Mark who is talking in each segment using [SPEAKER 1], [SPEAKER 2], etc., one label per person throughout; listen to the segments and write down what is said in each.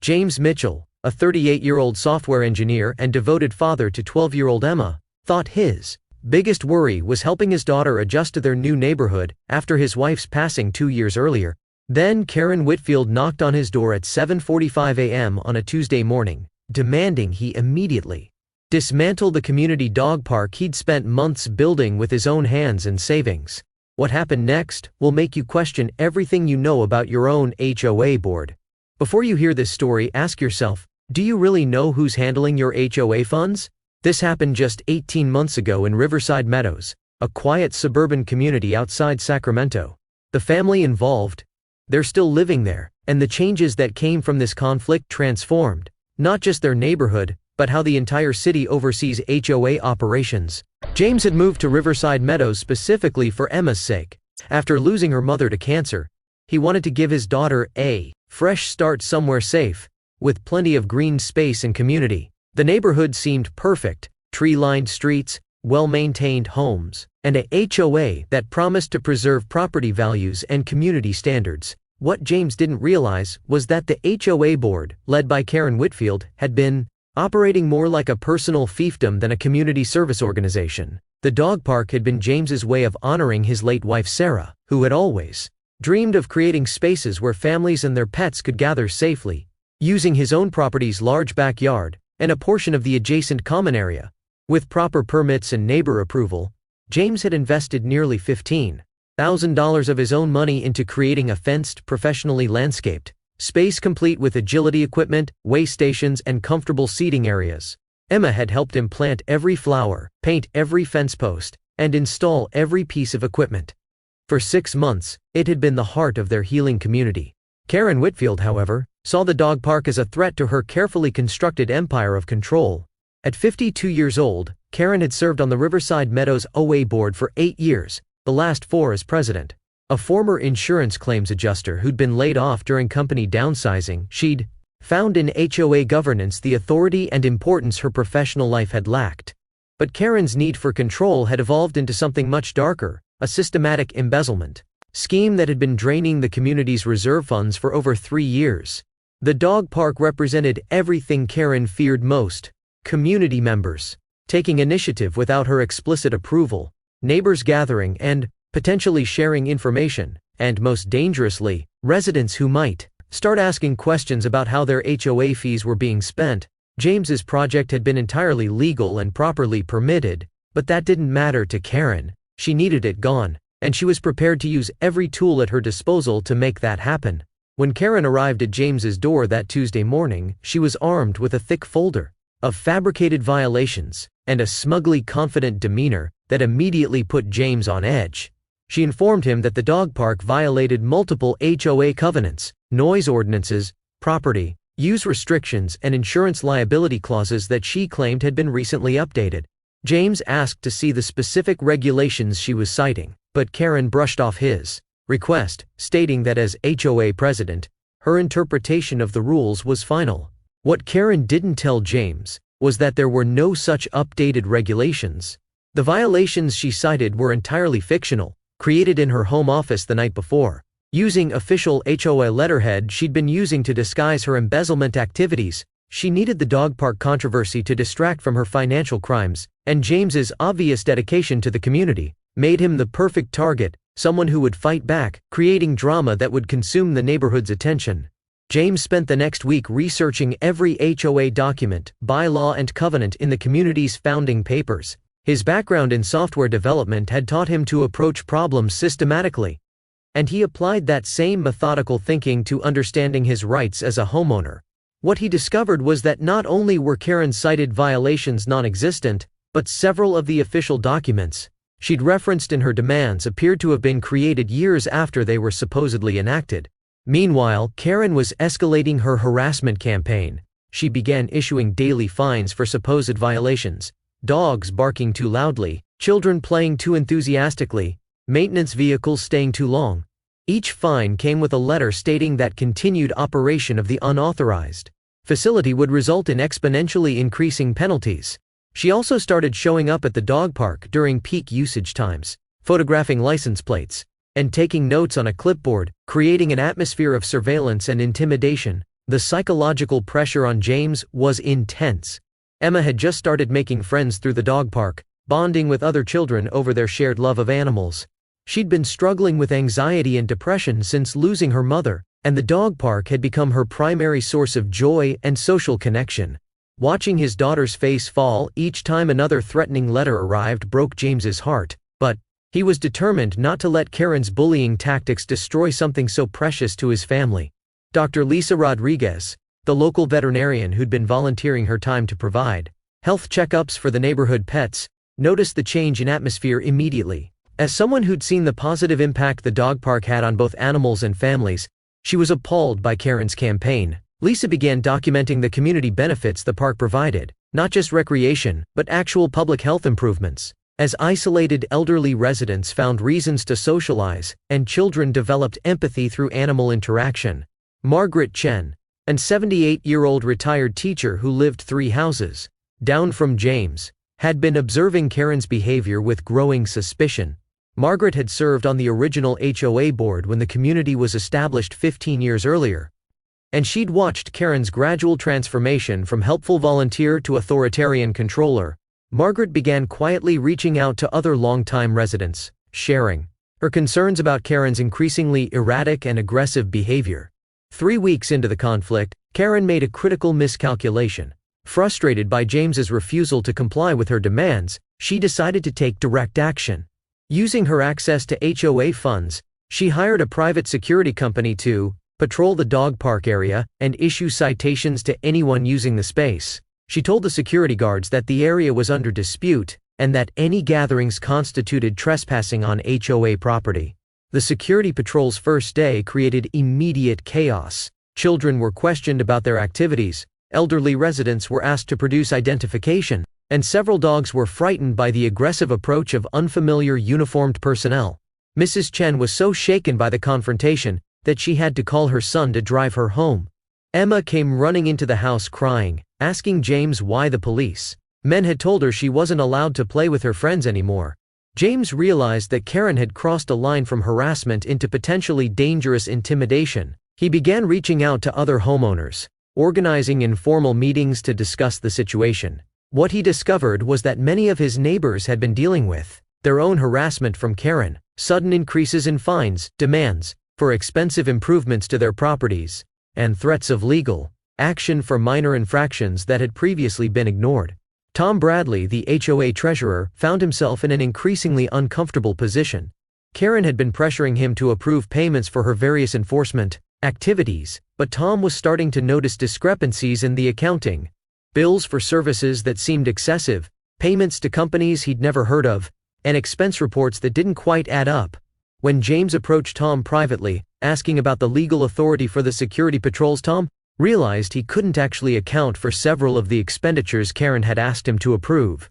[SPEAKER 1] James Mitchell, a 38-year-old software engineer and devoted father to 12-year-old Emma, thought his biggest worry was helping his daughter adjust to their new neighborhood after his wife's passing 2 years earlier. Then Karen Whitfield knocked on his door at 7:45 a.m. on a Tuesday morning, demanding he immediately dismantle the community dog park he'd spent months building with his own hands and savings. What happened next will make you question everything you know about your own HOA board. Before you hear this story, ask yourself, do you really know who's handling your HOA funds? This happened just 18 months ago in Riverside Meadows, a quiet suburban community outside Sacramento. The family involved, they're still living there, and the changes that came from this conflict transformed not just their neighborhood, but how the entire city oversees HOA operations. James had moved to Riverside Meadows specifically for Emma's sake. After losing her mother to cancer, he wanted to give his daughter a fresh start somewhere safe, with plenty of green space and community. The neighborhood seemed perfect: tree-lined streets, well-maintained homes, and a HOA that promised to preserve property values and community standards. What James didn't realize was that the HOA board, led by Karen Whitfield, had been operating more like a personal fiefdom than a community service organization. The dog park had been James's way of honoring his late wife Sarah, who had always dreamed of creating spaces where families and their pets could gather safely, using his own property's large backyard and a portion of the adjacent common area. With proper permits and neighbor approval, James had invested nearly $15,000 of his own money into creating a fenced, professionally landscaped space complete with agility equipment, weigh stations, and comfortable seating areas. Emma had helped him plant every flower, paint every fence post, and install every piece of equipment. For 6 months, it had been the heart of their healing community. Karen Whitfield, however, saw the dog park as a threat to her carefully constructed empire of control. At 52 years old, Karen had served on the Riverside Meadows HOA board for 8 years, the last 4 as president. A former insurance claims adjuster who'd been laid off during company downsizing, she'd found in HOA governance the authority and importance her professional life had lacked. But Karen's need for control had evolved into something much darker: a systematic embezzlement scheme that had been draining the community's reserve funds for over 3 years. The dog park represented everything Karen feared most: community members taking initiative without her explicit approval, neighbors gathering and potentially sharing information, and most dangerously, residents who might start asking questions about how their HOA fees were being spent. James's project had been entirely legal and properly permitted, but that didn't matter to Karen. She needed it gone, and she was prepared to use every tool at her disposal to make that happen. When Karen arrived at James's door that Tuesday morning, she was armed with a thick folder of fabricated violations and a smugly confident demeanor that immediately put James on edge. She informed him that the dog park violated multiple HOA covenants, noise ordinances, property use restrictions, and insurance liability clauses that she claimed had been recently updated. James asked to see the specific regulations she was citing, but Karen brushed off his request, stating that as HOA president, her interpretation of the rules was final. What Karen didn't tell James was that there were no such updated regulations. The violations she cited were entirely fictional, created in her home office the night before, using official HOA letterhead she'd been using to disguise her embezzlement activities. She needed the dog park controversy to distract from her financial crimes, and James's obvious dedication to the community made him the perfect target, someone who would fight back, creating drama that would consume the neighborhood's attention. James spent the next week researching every HOA document, bylaw, and covenant in the community's founding papers. His background in software development had taught him to approach problems systematically, and he applied that same methodical thinking to understanding his rights as a homeowner. What he discovered was that not only were Karen's cited violations non-existent, but several of the official documents she'd referenced in her demands appeared to have been created years after they were supposedly enacted. Meanwhile, Karen was escalating her harassment campaign. She began issuing daily fines for supposed violations: dogs barking too loudly, children playing too enthusiastically, maintenance vehicles staying too long. Each fine came with a letter stating that continued operation of the unauthorized facility would result in exponentially increasing penalties. She also started showing up at the dog park during peak usage times, photographing license plates, and taking notes on a clipboard, creating an atmosphere of surveillance and intimidation. The psychological pressure on James was intense. Emma had just started making friends through the dog park, bonding with other children over their shared love of animals. She'd been struggling with anxiety and depression since losing her mother, and the dog park had become her primary source of joy and social connection. Watching his daughter's face fall each time another threatening letter arrived broke James's heart, but he was determined not to let Karen's bullying tactics destroy something so precious to his family. Dr. Lisa Rodriguez, the local veterinarian who'd been volunteering her time to provide health checkups for the neighborhood pets, noticed the change in atmosphere immediately. As someone who'd seen the positive impact the dog park had on both animals and families, she was appalled by Karen's campaign. Lisa began documenting the community benefits the park provided, not just recreation, but actual public health improvements. As isolated elderly residents found reasons to socialize, and children developed empathy through animal interaction. Margaret Chen, an 78-year-old retired teacher who lived 3 houses down from James, had been observing Karen's behavior with growing suspicion. Margaret had served on the original HOA board when the community was established 15 years earlier, and she'd watched Karen's gradual transformation from helpful volunteer to authoritarian controller. Margaret began quietly reaching out to other longtime residents, sharing her concerns about Karen's increasingly erratic and aggressive behavior. 3 weeks into the conflict, Karen made a critical miscalculation. Frustrated by James's refusal to comply with her demands, she decided to take direct action. Using her access to HOA funds, she hired a private security company to patrol the dog park area and issue citations to anyone using the space. She told the security guards that the area was under dispute and that any gatherings constituted trespassing on HOA property. The security patrol's first day created immediate chaos. Children were questioned about their activities, elderly residents were asked to produce identification, and several dogs were frightened by the aggressive approach of unfamiliar uniformed personnel. Mrs. Chen was so shaken by the confrontation that she had to call her son to drive her home. Emma came running into the house crying, asking James why the police men had told her she wasn't allowed to play with her friends anymore. James realized that Karen had crossed a line from harassment into potentially dangerous intimidation. He began reaching out to other homeowners, organizing informal meetings to discuss the situation. What he discovered was that many of his neighbors had been dealing with their own harassment from Karen, sudden increases in fines, demands for expensive improvements to their properties, and threats of legal action for minor infractions that had previously been ignored. Tom Bradley, the HOA treasurer, found himself in an increasingly uncomfortable position. Karen had been pressuring him to approve payments for her various enforcement activities, but Tom was starting to notice discrepancies in the accounting. Bills for services that seemed excessive, payments to companies he'd never heard of, and expense reports that didn't quite add up. When James approached Tom privately, asking about the legal authority for the security patrols, Tom realized he couldn't actually account for several of the expenditures Karen had asked him to approve.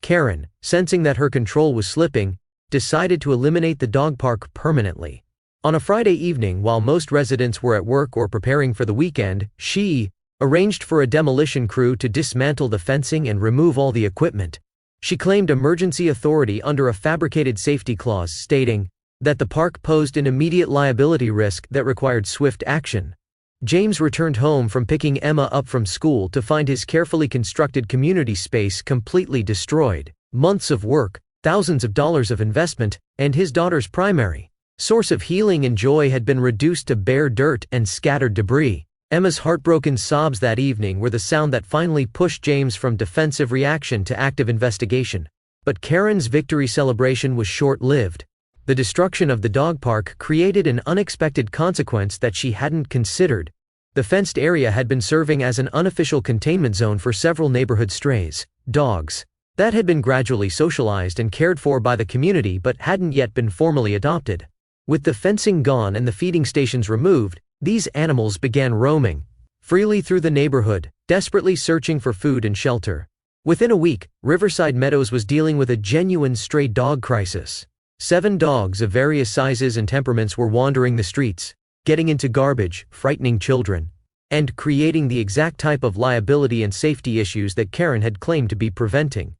[SPEAKER 1] Karen, sensing that her control was slipping, decided to eliminate the dog park permanently. On a Friday evening, while most residents were at work or preparing for the weekend, she arranged for a demolition crew to dismantle the fencing and remove all the equipment. She claimed emergency authority under a fabricated safety clause stating that the park posed an immediate liability risk that required swift action. James returned home from picking Emma up from school to find his carefully constructed community space completely destroyed. Months of work, thousands of dollars of investment, and his daughter's primary source of healing and joy had been reduced to bare dirt and scattered debris. Emma's heartbroken sobs that evening were the sound that finally pushed James from defensive reaction to active investigation. But Karen's victory celebration was short-lived. The destruction of the dog park created an unexpected consequence that she hadn't considered. The fenced area had been serving as an unofficial containment zone for several neighborhood strays, dogs, that had been gradually socialized and cared for by the community but hadn't yet been formally adopted. With the fencing gone and the feeding stations removed, these animals began roaming freely through the neighborhood, desperately searching for food and shelter. Within a week, Riverside Meadows was dealing with a genuine stray dog crisis. 7 dogs of various sizes and temperaments were wandering the streets, getting into garbage, frightening children, and creating the exact type of liability and safety issues that Karen had claimed to be preventing.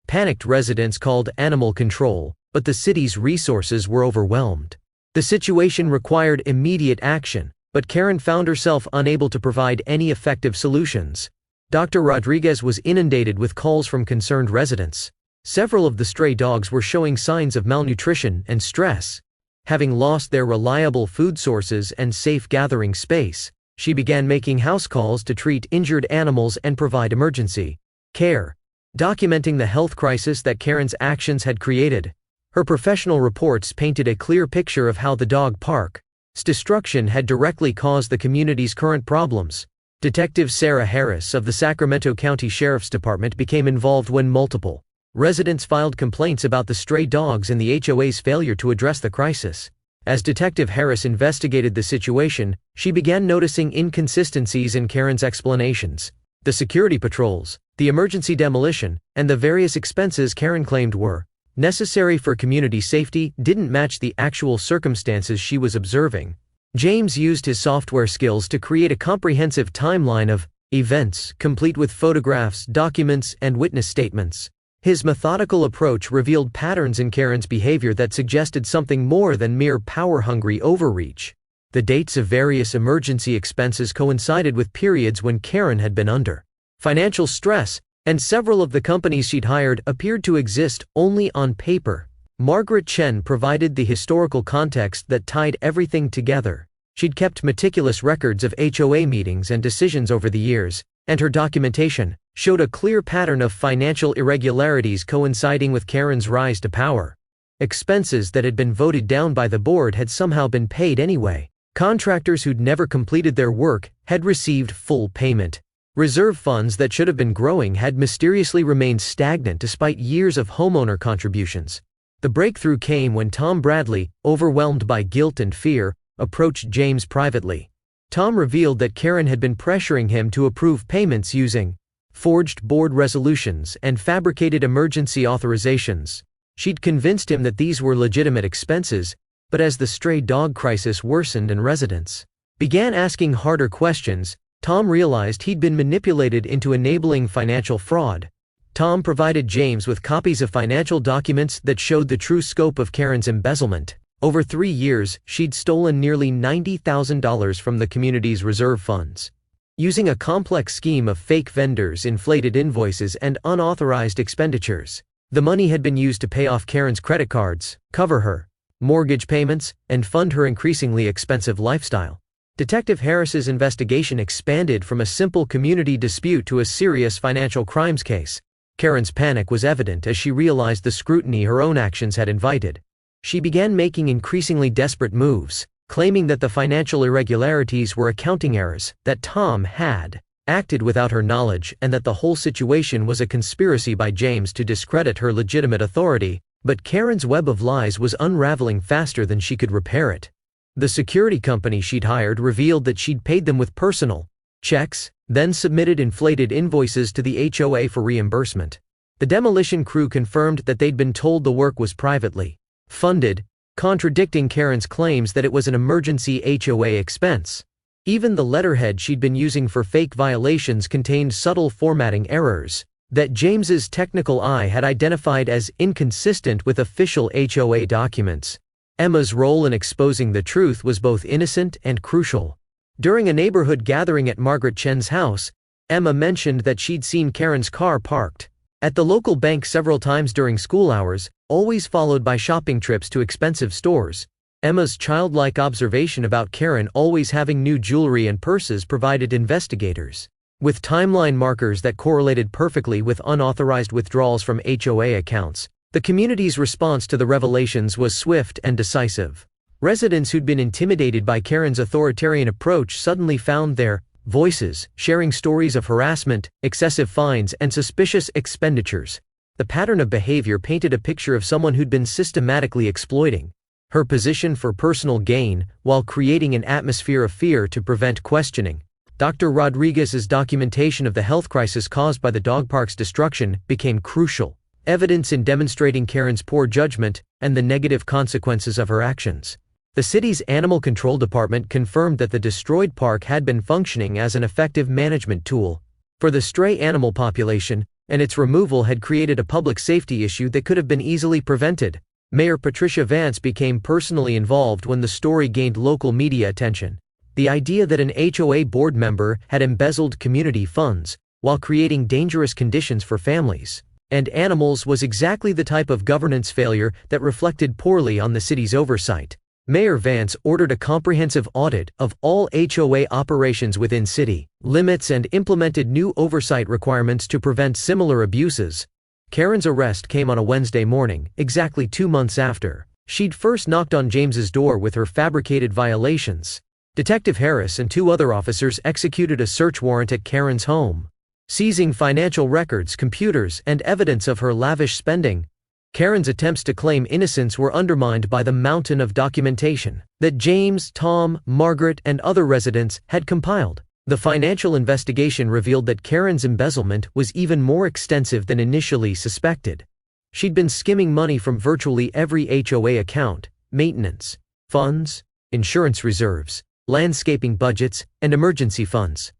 [SPEAKER 1] Panicked residents called animal control, but the city's resources were overwhelmed. The situation required immediate action, but Karen found herself unable to provide any effective solutions. Dr. Rodriguez was inundated with calls from concerned residents. Several of the stray dogs were showing signs of malnutrition and stress. Having lost their reliable food sources and safe gathering space, she began making house calls to treat injured animals and provide emergency care, documenting the health crisis that Karen's actions had created. Her professional reports painted a clear picture of how the dog park's destruction had directly caused the community's current problems. Detective Sarah Harris of the Sacramento County Sheriff's Department became involved when multiple residents filed complaints about the stray dogs and the HOA's failure to address the crisis. As Detective Harris investigated the situation, she began noticing inconsistencies in Karen's explanations. The security patrols, the emergency demolition, and the various expenses Karen claimed were necessary for community safety didn't match the actual circumstances she was observing. James used his software skills to create a comprehensive timeline of events, complete with photographs, documents, and witness statements. His methodical approach revealed patterns in Karen's behavior that suggested something more than mere power-hungry overreach. The dates of various emergency expenses coincided with periods when Karen had been under financial stress, and several of the companies she'd hired appeared to exist only on paper. Margaret Chen provided the historical context that tied everything together. She'd kept meticulous records of HOA meetings and decisions over the years, and her documentation showed a clear pattern of financial irregularities coinciding with Karen's rise to power. Expenses that had been voted down by the board had somehow been paid anyway. Contractors who'd never completed their work had received full payment. Reserve funds that should have been growing had mysteriously remained stagnant despite years of homeowner contributions. The breakthrough came when Tom Bradley, overwhelmed by guilt and fear, approached James privately. Tom revealed that Karen had been pressuring him to approve payments using forged board resolutions and fabricated emergency authorizations. She'd convinced him that these were legitimate expenses, but as the stray dog crisis worsened and residents began asking harder questions, Tom realized he'd been manipulated into enabling financial fraud. Tom provided James with copies of financial documents that showed the true scope of Karen's embezzlement. Over 3 years, she'd stolen nearly $90,000 from the community's reserve funds. Using a complex scheme of fake vendors, inflated invoices, and unauthorized expenditures, the money had been used to pay off Karen's credit cards, cover her mortgage payments, and fund her increasingly expensive lifestyle. Detective Harris's investigation expanded from a simple community dispute to a serious financial crimes case. Karen's panic was evident as she realized the scrutiny her own actions had invited. She began making increasingly desperate moves, claiming that the financial irregularities were accounting errors, that Tom had acted without her knowledge, and that the whole situation was a conspiracy by James to discredit her legitimate authority. But Karen's web of lies was unraveling faster than she could repair it. The security company she'd hired revealed that she'd paid them with personal checks, then submitted inflated invoices to the HOA for reimbursement. The demolition crew confirmed that they'd been told the work was privately funded, contradicting Karen's claims that it was an emergency HOA expense. Even the letterhead she'd been using for fake violations contained subtle formatting errors that James's technical eye had identified as inconsistent with official HOA documents. Emma's role in exposing the truth was both innocent and crucial. During a neighborhood gathering at Margaret Chen's house, Emma mentioned that she'd seen Karen's car parked at the local bank several times during school hours, always followed by shopping trips to expensive stores. Emma's childlike observation about Karen always having new jewelry and purses provided investigators with timeline markers that correlated perfectly with unauthorized withdrawals from HOA accounts. The community's response to the revelations was swift and decisive. Residents who'd been intimidated by Karen's authoritarian approach suddenly found their voices, sharing stories of harassment, excessive fines, and suspicious expenditures. The pattern of behavior painted a picture of someone who'd been systematically exploiting her position for personal gain, while creating an atmosphere of fear to prevent questioning. Dr. Rodriguez's documentation of the health crisis caused by the dog park's destruction became crucial evidence in demonstrating Karen's poor judgment and the negative consequences of her actions. The city's animal control department confirmed that the destroyed park had been functioning as an effective management tool for the stray animal population, and its removal had created a public safety issue that could have been easily prevented. Mayor Patricia Vance became personally involved when the story gained local media attention. The idea that an HOA board member had embezzled community funds while creating dangerous conditions for families and animals was exactly the type of governance failure that reflected poorly on the city's oversight. Mayor Vance ordered a comprehensive audit of all HOA operations within city limits and implemented new oversight requirements to prevent similar abuses. Karen's arrest came on a Wednesday morning, exactly 2 months after she'd first knocked on James's door with her fabricated violations. Detective Harris and 2 other officers executed a search warrant at Karen's home, seizing financial records, computers, and evidence of her lavish spending. Karen's attempts to claim innocence were undermined by the mountain of documentation that James, Tom, Margaret, and other residents had compiled. The financial investigation revealed that Karen's embezzlement was even more extensive than initially suspected. She'd been skimming money from virtually every HOA account, maintenance funds, insurance reserves, landscaping budgets, and emergency funds.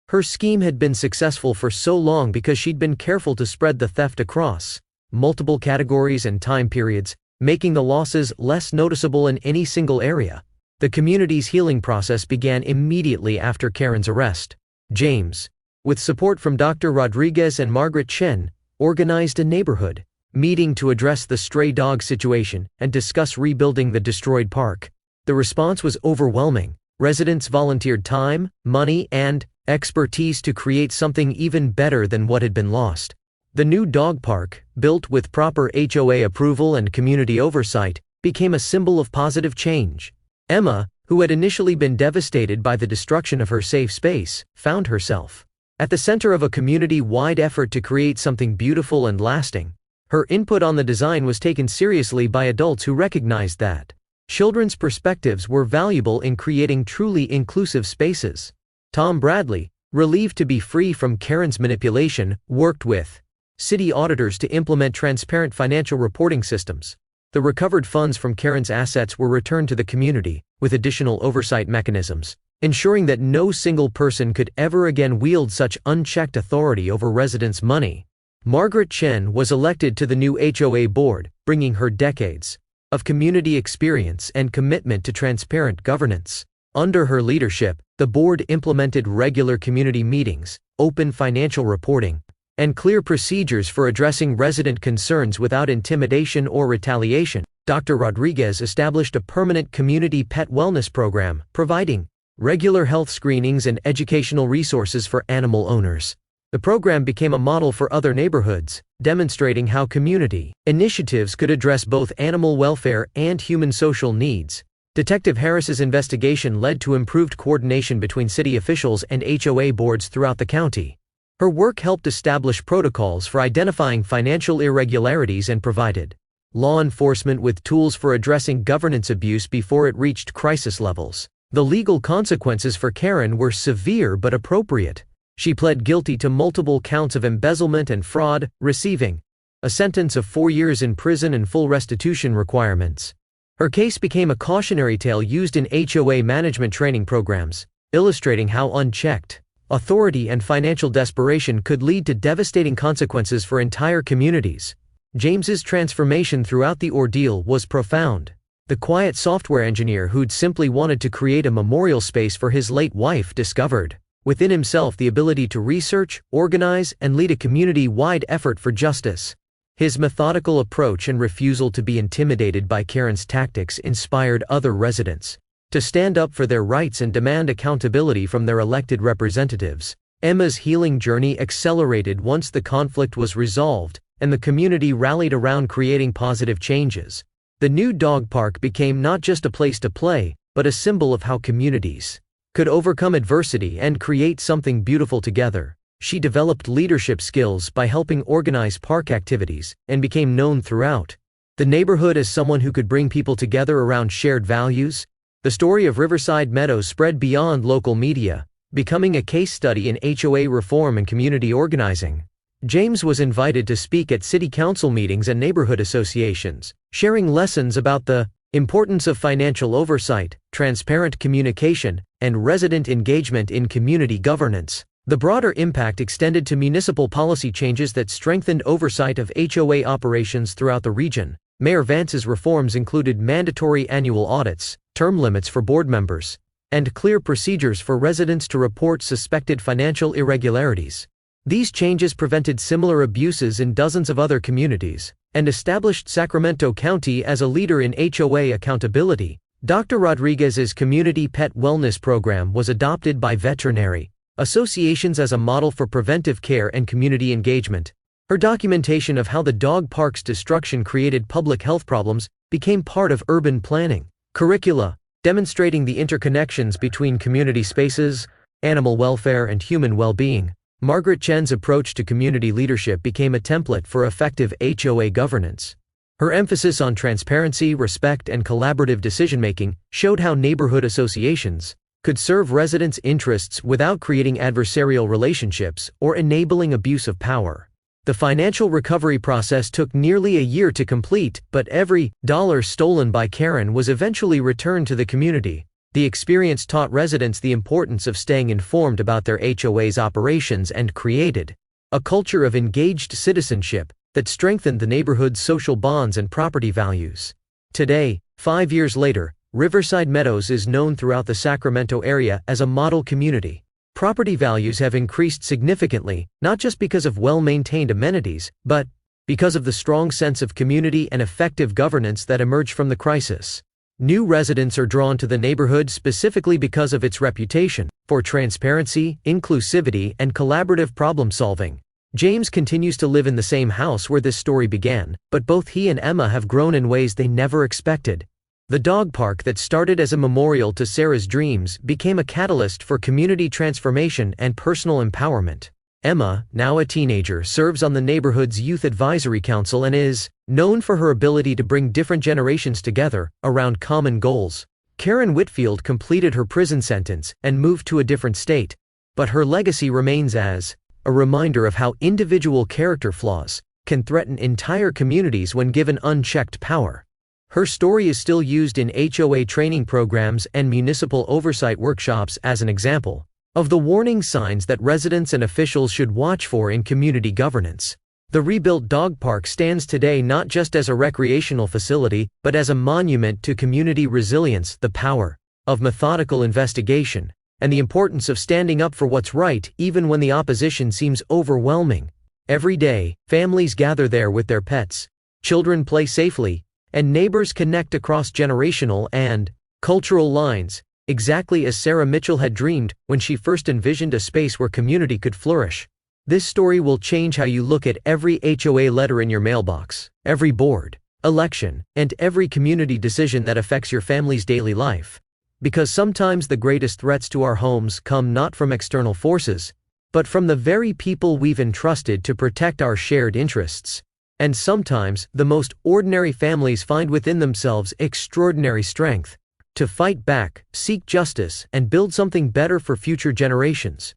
[SPEAKER 1] Her scheme had been successful for so long because she'd been careful to spread the theft across multiple categories and time periods, making the losses less noticeable in any single area. The community's healing process began immediately after Karen's arrest. James, with support from Dr. Rodriguez and Margaret Chen, organized a neighborhood meeting to address the stray dog situation and discuss rebuilding the destroyed park. The response was overwhelming. Residents volunteered time, money, and expertise to create something even better than what had been lost. The new dog park, built with proper HOA approval and community oversight, became a symbol of positive change. Emma, who had initially been devastated by the destruction of her safe space, found herself at the center of a community-wide effort to create something beautiful and lasting. Her input on the design was taken seriously by adults who recognized that children's perspectives were valuable in creating truly inclusive spaces. Tom Bradley, relieved to be free from Karen's manipulation, worked with city auditors to implement transparent financial reporting systems. The recovered funds from Karen's assets were returned to the community, with additional oversight mechanisms, ensuring that no single person could ever again wield such unchecked authority over residents' money. Margaret Chen was elected to the new HOA board, bringing her decades of community experience and commitment to transparent governance. Under her leadership, the board implemented regular community meetings, open financial reporting, and clear procedures for addressing resident concerns without intimidation or retaliation. Dr. Rodriguez established a permanent community pet wellness program, providing regular health screenings and educational resources for animal owners. The program became a model for other neighborhoods, demonstrating how community initiatives could address both animal welfare and human social needs. Detective Harris's investigation led to improved coordination between city officials and HOA boards throughout the county. Her work helped establish protocols for identifying financial irregularities and provided law enforcement with tools for addressing governance abuse before it reached crisis levels. The legal consequences for Karen were severe but appropriate. She pled guilty to multiple counts of embezzlement and fraud, receiving a sentence of 4 years in prison and full restitution requirements. Her case became a cautionary tale used in HOA management training programs, illustrating how unchecked authority and financial desperation could lead to devastating consequences for entire communities. James's transformation throughout the ordeal was profound. The quiet software engineer who'd simply wanted to create a memorial space for his late wife discovered within himself the ability to research, organize, and lead a community-wide effort for justice. His methodical approach and refusal to be intimidated by Karen's tactics inspired other residents to stand up for their rights and demand accountability from their elected representatives. Emma's healing journey accelerated once the conflict was resolved and the community rallied around creating positive changes. The new dog park became not just a place to play, but a symbol of how communities could overcome adversity and create something beautiful together. She developed leadership skills by helping organize park activities and became known throughout the neighborhood as someone who could bring people together around shared values. The story of Riverside Meadows spread beyond local media, becoming a case study in HOA reform and community organizing. James was invited to speak at city council meetings and neighborhood associations, sharing lessons about the importance of financial oversight, transparent communication, and resident engagement in community governance. The broader impact extended to municipal policy changes that strengthened oversight of HOA operations throughout the region. Mayor Vance's reforms included mandatory annual audits, term limits for board members, and clear procedures for residents to report suspected financial irregularities. These changes prevented similar abuses in dozens of other communities, and established Sacramento County as a leader in HOA accountability. Dr. Rodriguez's community pet wellness program was adopted by veterinary associations as a model for preventive care and community engagement. Her documentation of how the dog park's destruction created public health problems became part of urban planning curricula, demonstrating the interconnections between community spaces, animal welfare, and human well-being. Margaret Chen's approach to community leadership became a template for effective HOA governance. Her emphasis on transparency, respect, and collaborative decision-making showed how neighborhood associations could serve residents' interests without creating adversarial relationships or enabling abuse of power. The financial recovery process took nearly a year to complete, but every dollar stolen by Karen was eventually returned to the community. The experience taught residents the importance of staying informed about their HOA's operations and created a culture of engaged citizenship that strengthened the neighborhood's social bonds and property values. Today, 5 years later, Riverside Meadows is known throughout the Sacramento area as a model community. Property values have increased significantly, not just because of well-maintained amenities, but because of the strong sense of community and effective governance that emerged from the crisis. New residents are drawn to the neighborhood specifically because of its reputation for transparency, inclusivity, and collaborative problem-solving. James continues to live in the same house where this story began, but both he and Emma have grown in ways they never expected. The dog park that started as a memorial to Sarah's dreams became a catalyst for community transformation and personal empowerment. Emma, now a teenager, serves on the neighborhood's Youth Advisory Council and is known for her ability to bring different generations together around common goals. Karen Whitfield completed her prison sentence and moved to a different state, but her legacy remains as a reminder of how individual character flaws can threaten entire communities when given unchecked power. Her story is still used in HOA training programs and municipal oversight workshops as an example of the warning signs that residents and officials should watch for in community governance. The rebuilt dog park stands today not just as a recreational facility, but as a monument to community resilience, the power of methodical investigation, and the importance of standing up for what's right even when the opposition seems overwhelming. Every day, families gather there with their pets, children play safely, and neighbors connect across generational and cultural lines, exactly as Sarah Mitchell had dreamed when she first envisioned a space where community could flourish. This story will change how you look at every HOA letter in your mailbox, every board election, and every community decision that affects your family's daily life. Because sometimes the greatest threats to our homes come not from external forces, but from the very people we've entrusted to protect our shared interests. And sometimes, the most ordinary families find within themselves extraordinary strength to fight back, seek justice, and build something better for future generations.